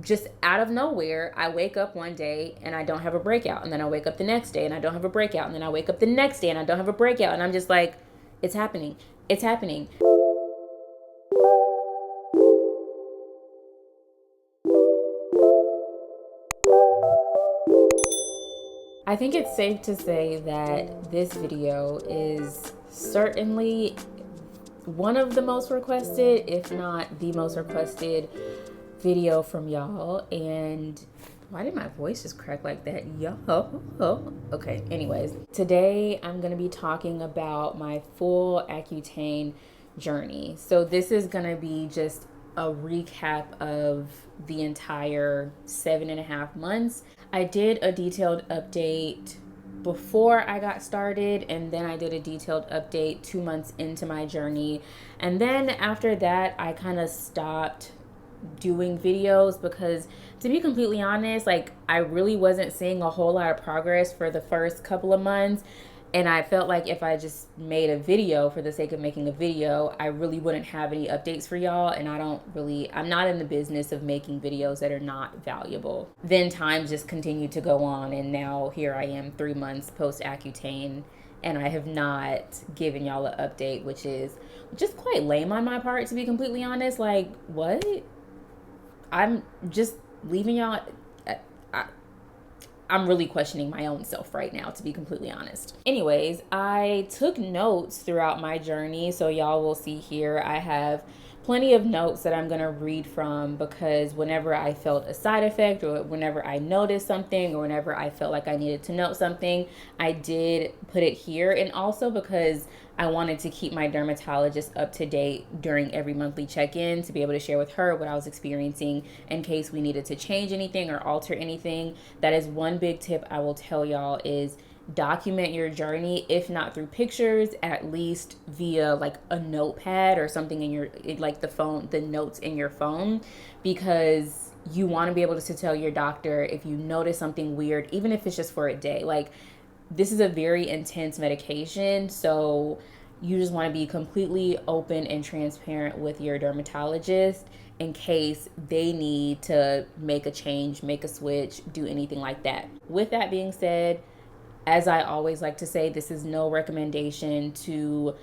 just out of nowhere, I wake up one day and I don't have a breakout. And then I wake up the next day and I don't have a breakout. And then I wake up the next day and I don't have a breakout. And I'm just like, it's happening. It's happening. I think it's safe to say that this video is certainly one of the most requested, if not the most requested video from y'all. And why did my voice just crack like that? Y'all. Okay, anyways, today I'm going to be talking about my full Accutane journey. So this is going to be just a recap of the entire 7.5 months. I did a detailed update before I got started, and then I did a detailed update 2 months into my journey. And then after that, I kind of stopped doing videos because, to be completely honest, like, I really wasn't seeing a whole lot of progress for the first couple of months. And I felt like if I just made a video for the sake of making a video, I really wouldn't have any updates for y'all. And I'm not in the business of making videos that are not valuable. Then time just continued to go on. And now here I am 3 months post Accutane. And I have not given y'all an update, which is just quite lame on my part, to be completely honest. Like, what? I'm just leaving y'all. I'm really questioning my own self right now, to be completely honest. Anyways, I took notes throughout my journey. So y'all will see here, I have plenty of notes that I'm going to read from, because whenever I felt a side effect, or whenever I noticed something, or whenever I felt like I needed to note something, I did put it here. And also because I wanted to keep my dermatologist up to date during every monthly check-in, to be able to share with her what I was experiencing in case we needed to change anything or alter anything. That is one big tip I will tell y'all, is document your journey, if not through pictures, at least via like a notepad or something in your, like the notes in your phone, because you want to be able to tell your doctor if you notice something weird, even if it's just for a day. Like, this is a very intense medication, so you just want to be completely open and transparent with your dermatologist in case they need to make a change, make a switch, do anything like that. With that being said, as I always like to say, this is no recommendation to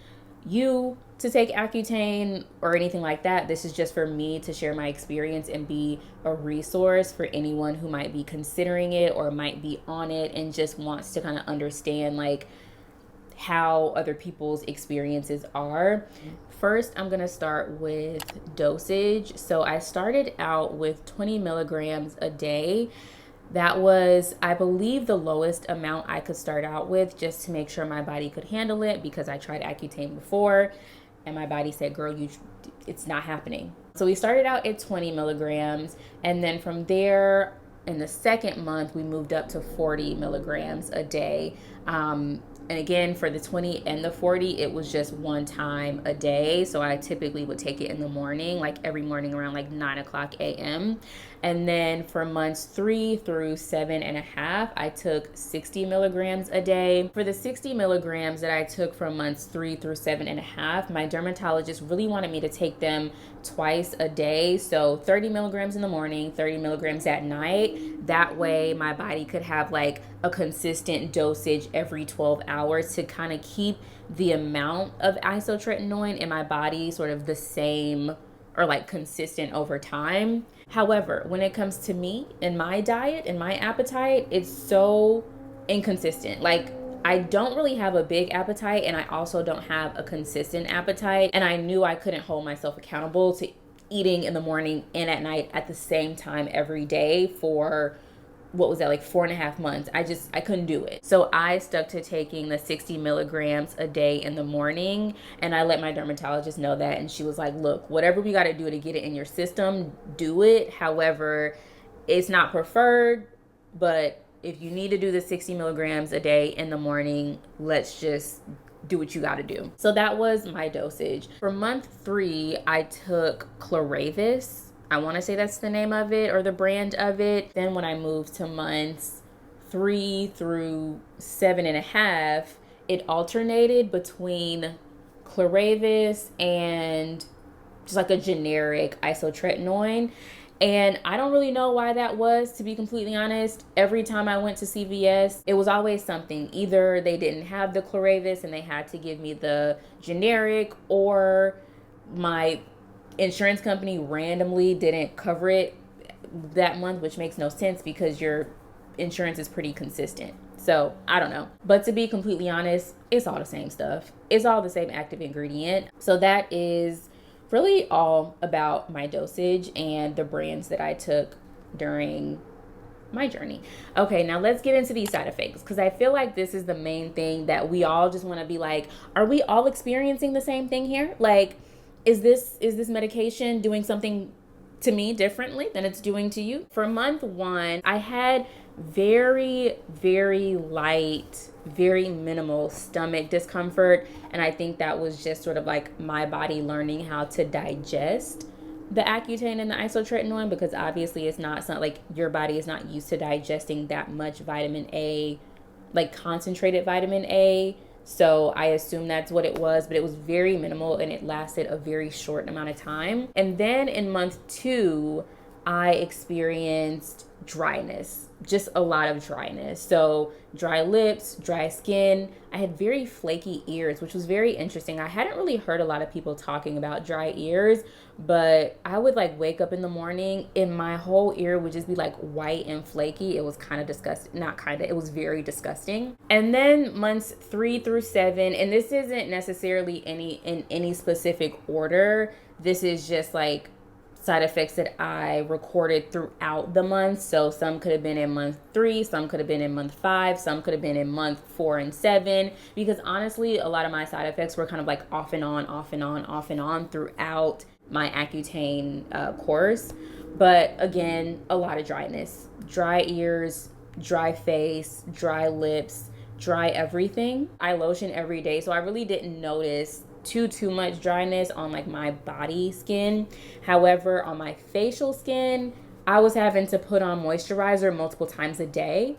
you to take Accutane or anything like that. This is just for me to share my experience and be a resource for anyone who might be considering it or might be on it and just wants to kind of understand like how other people's experiences are. First, I'm going to start with dosage. So I started out with 20 milligrams a day. That was, I believe, the lowest amount I could start out with, just to make sure my body could handle it, because I tried Accutane before and my body said, girl, it's not happening. So we started out at 20 milligrams. And then from there, in the second month, we moved up to 40 milligrams a day. And again, for the 20 and the 40, it was just one time a day. So I typically would take it in the morning, like every morning around like 9 o'clock a.m. And then for months 3 through 7.5, I took 60 milligrams a day. For the 60 milligrams that I took from months 3 through 7.5, my dermatologist really wanted me to take them twice a day. So 30 milligrams in the morning, 30 milligrams at night. That way my body could have like a consistent dosage every 12 hours to kind of keep the amount of isotretinoin in my body sort of the same or like consistent over time. However, when it comes to me and my diet and my appetite, it's so inconsistent. Like, I don't really have a big appetite, and I also don't have a consistent appetite. And I knew I couldn't hold myself accountable to eating in the morning and at night at the same time every day for, what was that, like 4.5 months. I couldn't do it. So I stuck to taking the 60 milligrams a day in the morning, and I let my dermatologist know that, and she was like, look, whatever we got to do to get it in your system, do it. However, it's not preferred, but if you need to do the 60 milligrams a day in the morning, let's just do what you got to do. So that was my dosage. For month 3, I took Claravis. I want to say that's the name of it or the brand of it. Then when I moved to months 3 through 7.5, it alternated between Claravis and just like a generic isotretinoin. And I don't really know why that was, to be completely honest. Every time I went to CVS, it was always something. Either they didn't have the Claravis and they had to give me the generic, or my insurance company randomly didn't cover it that month, which makes no sense because your insurance is pretty consistent. So I don't know. But to be completely honest, it's all the same stuff. It's all the same active ingredient. So that is really all about my dosage and the brands that I took during my journey. Okay, now let's get into these side effects, because I feel like this is the main thing that we all just want to be like, are we all experiencing the same thing here? Like, is this medication doing something to me differently than it's doing to you? For month 1, I had very, very light, very minimal stomach discomfort. And I think that was just sort of like my body learning how to digest the Accutane and the Isotretinoin, because obviously it's not like your body is not used to digesting that much vitamin A, like concentrated vitamin A. So I assume that's what it was, but it was very minimal and it lasted a very short amount of time. And then in month 2, I experienced dryness, just a lot of dryness. So dry lips, dry skin. I had very flaky ears, which was very interesting. I hadn't really heard a lot of people talking about dry ears, but I would like wake up in the morning and my whole ear would just be like white and flaky. It was kind of disgusting. Not kind of, it was very disgusting. And then months 3 through 7, and this isn't necessarily in any specific order. This is just like side effects that I recorded throughout the month. So some could have been in month 3, some could have been in month 5, some could have been in month 4 and 7, because honestly, a lot of my side effects were kind of like off and on throughout my Accutane course. But again, a lot of dryness, dry ears, dry face, dry lips, dry everything. I lotion every day, so I really didn't notice too much dryness on like my body skin. However, on my facial skin, I was having to put on moisturizer multiple times a day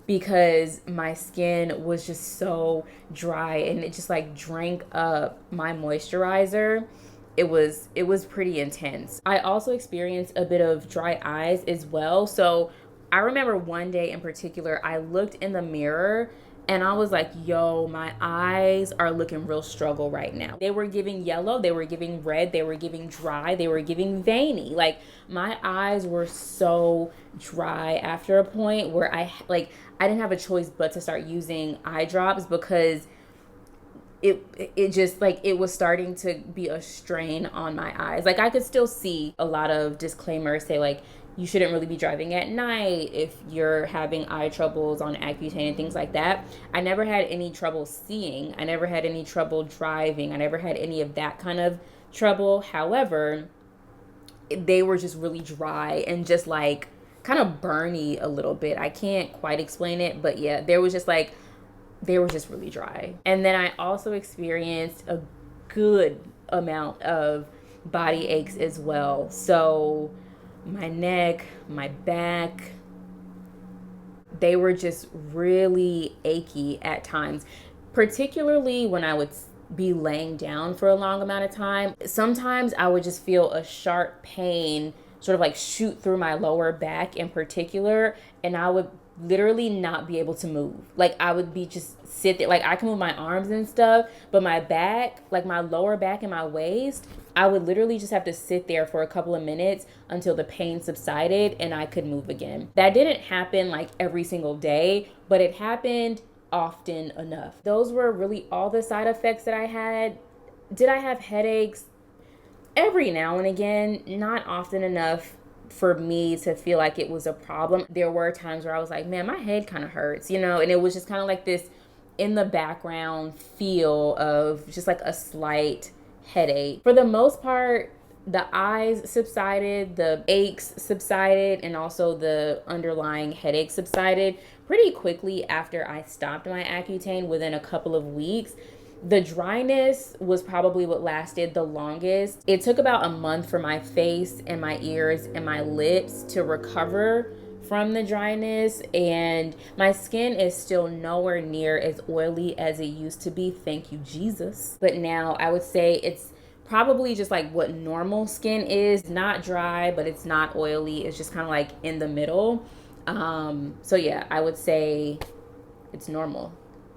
because my skin was just so dry and it just like drank up my moisturizer. It was pretty intense. I also experienced a bit of dry eyes as well. So I remember one day in particular, I looked in the mirror and I was like, yo, my eyes are looking real struggle right now. They were giving yellow, they were giving red, they were giving dry, they were giving veiny. Like my eyes were so dry after a point where I didn't have a choice but to start using eye drops, because it just like it was starting to be a strain on my eyes. Like I could still see a lot of disclaimers say like, you shouldn't really be driving at night if you're having eye troubles on Accutane and things like that. I never had any trouble seeing. I never had any trouble driving. I never had any of that kind of trouble. However, they were just really dry and just like kind of burny a little bit. I can't quite explain it, but yeah, they were just really dry. And then I also experienced a good amount of body aches as well. So my neck, my back, they were just really achy at times, particularly when I would be laying down for a long amount of time. Sometimes I would just feel a sharp pain sort of like shoot through my lower back in particular, and I would literally not be able to move. Like I would be just sit there, like I can move my arms and stuff, but my back, like my lower back and my waist, I would literally just have to sit there for a couple of minutes until the pain subsided and I could move again. That didn't happen like every single day, but it happened often enough. Those were really all the side effects that I had. Did I have headaches? Every now and again, not often enough for me to feel like it was a problem. There were times where I was like, man, my head kind of hurts, you know, and it was just kind of like this in the background feel of just like a slight headache. For the most part, the eyes subsided, the aches subsided, and also the underlying headache subsided pretty quickly after I stopped my Accutane within a couple of weeks. The dryness was probably what lasted the longest. It took about a month for my face and my ears and my lips to recover from the dryness, and my skin is still nowhere near as oily as it used to be. Thank you, Jesus. But now I would say it's probably just like what normal skin is. Not dry, but it's not oily. It's just kind of like in the middle. So yeah, I would say it's normal.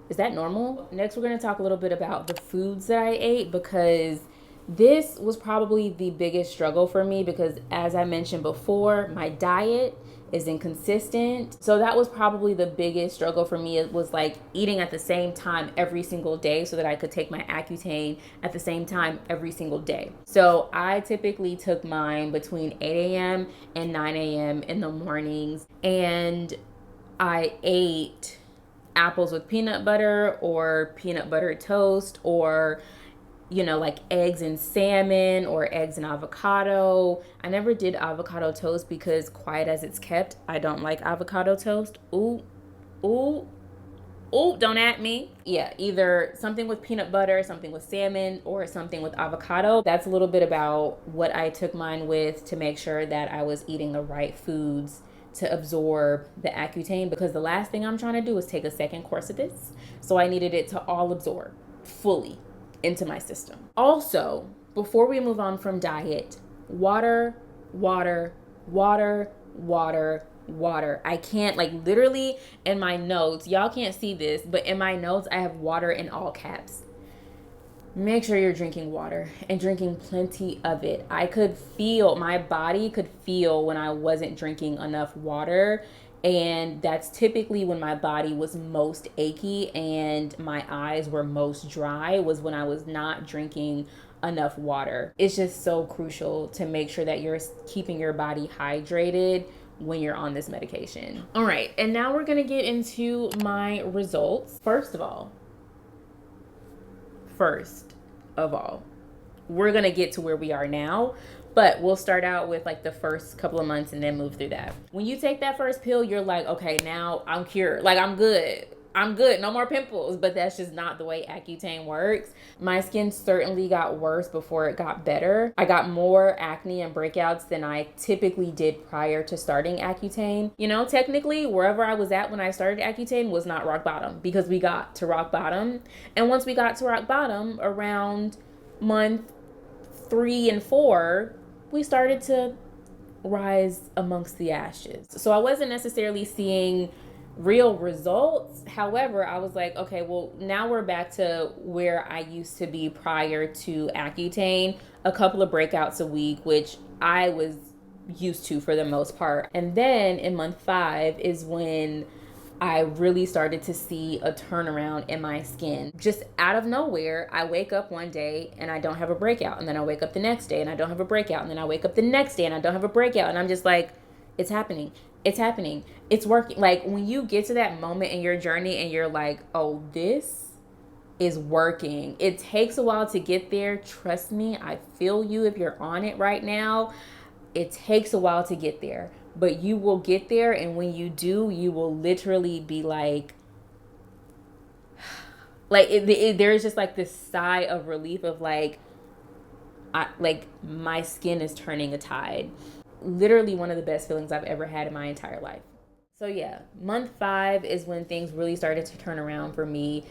Is that normal? Next, we're going to talk a little bit about the foods that I ate, because this was probably the biggest struggle for me, because as I mentioned before, my diet is inconsistent. So that was probably the biggest struggle for me. It was like eating at the same time every single day so that I could take my Accutane at the same time every single day. So I typically took mine between 8 a.m. and 9 a.m. in the mornings, and I ate apples with peanut butter or peanut butter toast, or like eggs and salmon or eggs and avocado. I never did avocado toast because, quiet as it's kept, I don't like avocado toast. Ooh, don't at me. Yeah, either something with peanut butter, something with salmon, or something with avocado. That's a little bit about what I took mine with to make sure that I was eating the right foods to absorb the Accutane, because the last thing I'm trying to do is take a second course of this. So I needed it to all absorb fully into my system. Also, before we move on from diet, water. I can't, like, literally in my notes, y'all can't see this, but in my notes I have water in all caps. Make sure you're drinking water and drinking plenty of it. My body could feel when I wasn't drinking enough water. And that's typically when my body was most achy and my eyes were most dry, was when I was not drinking enough water. It's just so crucial to make sure that you're keeping your body hydrated when you're on this medication. All right, and now we're gonna get into my results. First of all, we're gonna get to where we are now, but we'll start out with like the first couple of months and then move through that. When you take that first pill, you're like, okay, now I'm cured. Like, I'm good. No more pimples. But that's just not the way Accutane works. My skin certainly got worse before it got better. I got more acne and breakouts than I typically did prior to starting Accutane. Technically, wherever I was at when I started Accutane was not rock bottom, because we got to rock bottom. And once we got to rock bottom, around month 3 and 4, we started to rise amongst the ashes. So I wasn't necessarily seeing real results. However, I was like, okay, well, now we're back to where I used to be prior to Accutane, a couple of breakouts a week, which I was used to for the most part. And then in month 5 is when I really started to see a turnaround in my skin. Just out of nowhere, I wake up one day and I don't have a breakout. And then I wake up the next day and I don't have a breakout. And then I wake up the next day and I don't have a breakout. And I'm just like, it's happening. It's working. Like, when you get to that moment in your journey and you're like, oh, this is working. It takes a while to get there. Trust me, I feel you if you're on it right now. It takes a while to get there. But you will get there, and when you do, you will literally be like there's just like this sigh of relief of like my skin is turning a tide. Literally one of the best feelings I've ever had in my entire life. So yeah, month 5 is when things really started to turn around for me.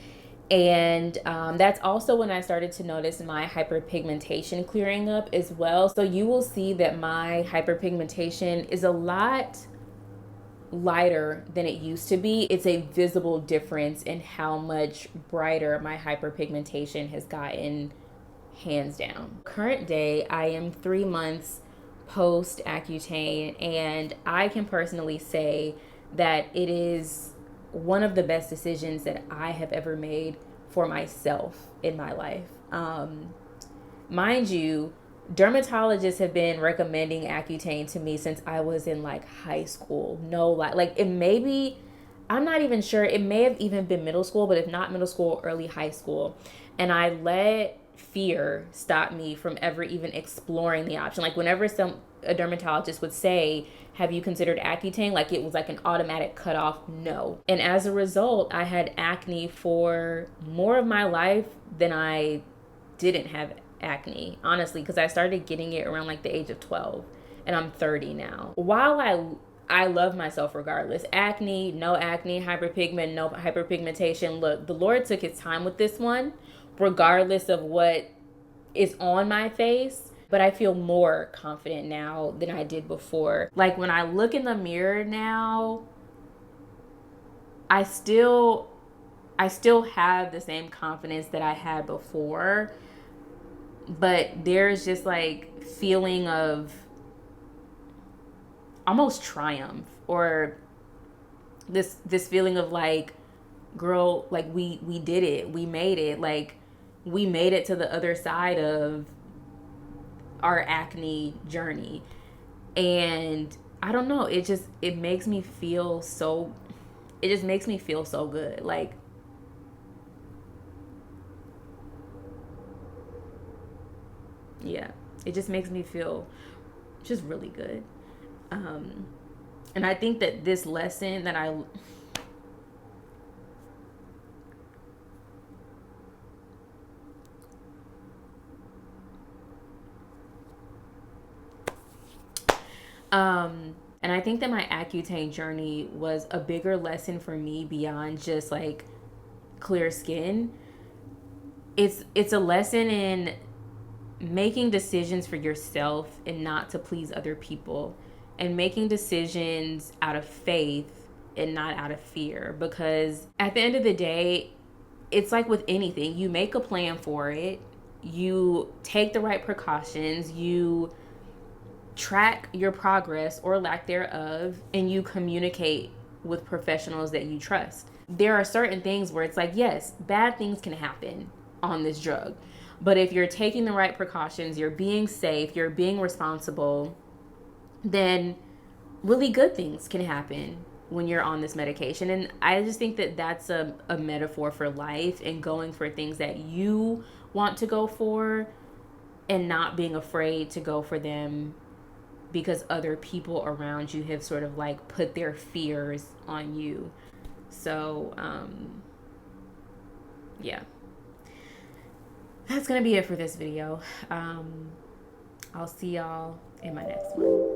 And that's also when I started to notice my hyperpigmentation clearing up as well. So you will see that my hyperpigmentation is a lot lighter than it used to be. It's a visible difference in how much brighter my hyperpigmentation has gotten, hands down. Current day, I am 3 months post Accutane, and I can personally say that it is one of the best decisions that I have ever made for myself in my life. Mind you, dermatologists have been recommending Accutane to me since I was in like high school. I'm not even sure. It may have even been middle school, but if not middle school, early high school. And I let fear stop me from ever even exploring the option. Like, whenever a dermatologist would say, have you considered Accutane? Like, it was like an automatic cutoff no. And as a result, I had acne for more of my life than I didn't have acne, honestly, because I started getting it around like the age of 12, and I'm 30 now. While I love myself regardless. Acne, no acne, hyperpigment, no hyperpigmentation. Look, the Lord took his time with this one, regardless of what is on my face, but I feel more confident now than I did before. Like when I look in the mirror now, I still have the same confidence that I had before, but there's just like feeling of almost triumph, or this feeling of like, girl, like we did it. We made it. Like we made it to the other side of our acne journey. And I don't know, it makes me feel so good. Like yeah, it just makes me feel just really good. And I think that this lesson that and I think that my Accutane journey was a bigger lesson for me beyond just like clear skin. It's a lesson in making decisions for yourself and not to please other people, and making decisions out of faith and not out of fear. Because at the end of the day, it's like with anything, you make a plan for it, you take the right precautions, you track your progress or lack thereof, and you communicate with professionals that you trust. There are certain things where it's like, yes, bad things can happen on this drug, but if you're taking the right precautions, you're being safe, you're being responsible, then really good things can happen when you're on this medication. And I just think that that's a metaphor for life, and going for things that you want to go for and not being afraid to go for them because other people around you have sort of like put their fears on you. So yeah, that's gonna be it for this video. I'll see y'all in my next one.